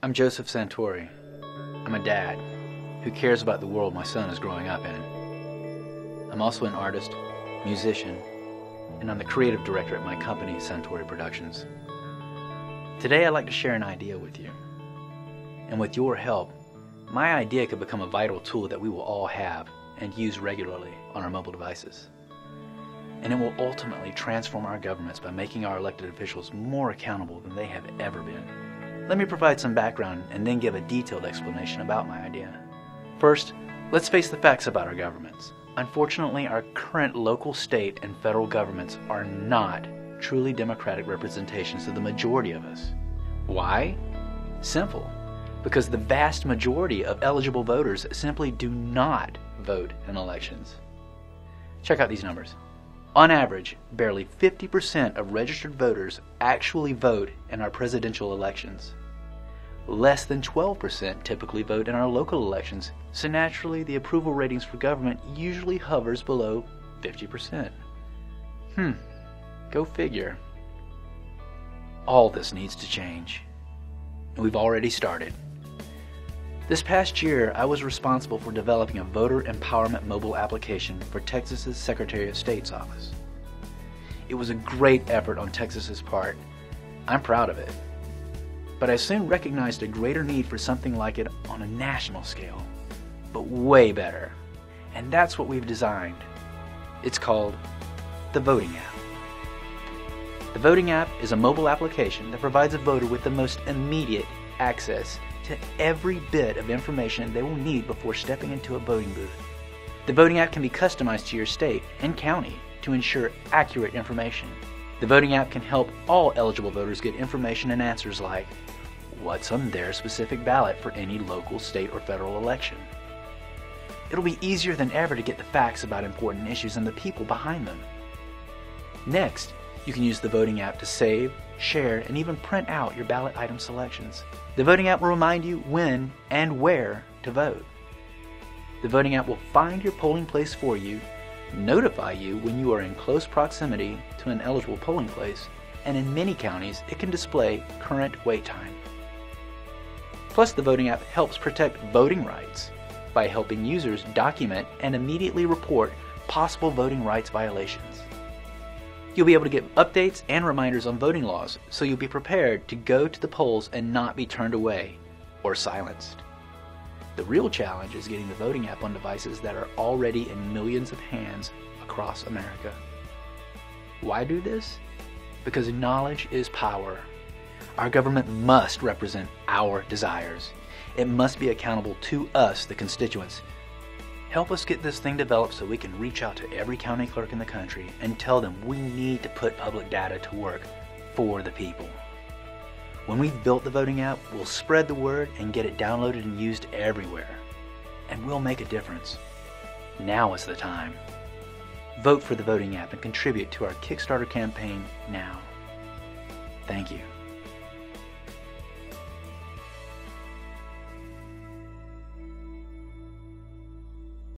I'm Joseph Santori. I'm a dad who cares about the world my son is growing up in. I'm also an artist, musician, and I'm the creative director at my company, Santori Productions. Today I'd like to share an idea with you. And with your help, my idea could become a vital tool that we will all have and use regularly on our mobile devices. And it will ultimately transform our governments by making our elected officials more accountable than they have ever been. Let me provide some background and then give a detailed explanation about my idea. First, let's face the facts about our governments. Unfortunately, our current local, state, and federal governments are not truly democratic representations of the majority of us. Why? Simple. Because the vast majority of eligible voters simply do not vote in elections. Check out these numbers. On average, barely 50% of registered voters actually vote in our presidential elections. Less than 12% typically vote in our local elections, so naturally the approval ratings for government usually hovers below 50%. Go figure. All this needs to change. And we've already started. This past year, I was responsible for developing a voter empowerment mobile application for Texas's Secretary of State's office. It was a great effort on Texas's part. I'm proud of it. But I soon recognized a greater need for something like it on a national scale, but way better. And that's what we've designed. It's called the Voting App. The Voting App is a mobile application that provides a voter with the most immediate access to every bit of information they will need before stepping into a voting booth. The voting app can be customized to your state and county to ensure accurate information. The voting app can help all eligible voters get information and answers like what's on their specific ballot for any local, state, or federal election. It'll be easier than ever to get the facts about important issues and the people behind them. Next, you can use the voting app to save, share, and even print out your ballot item selections. The voting app will remind you when and where to vote. The voting app will find your polling place for you, notify you when you are in close proximity to an eligible polling place, and in many counties it can display current wait time. Plus, the voting app helps protect voting rights by helping users document and immediately report possible voting rights violations. You'll be able to get updates and reminders on voting laws, so you'll be prepared to go to the polls and not be turned away or silenced. The real challenge is getting the voting app on devices that are already in millions of hands across America. Why do this? Because knowledge is power. Our government must represent our desires. It must be accountable to us, the constituents. Help us get this thing developed so we can reach out to every county clerk in the country and tell them we need to put public data to work for the people. When we've built the voting app, we'll spread the word and get it downloaded and used everywhere. And we'll make a difference. Now is the time. Vote for the voting app and contribute to our Kickstarter campaign now. Thank you.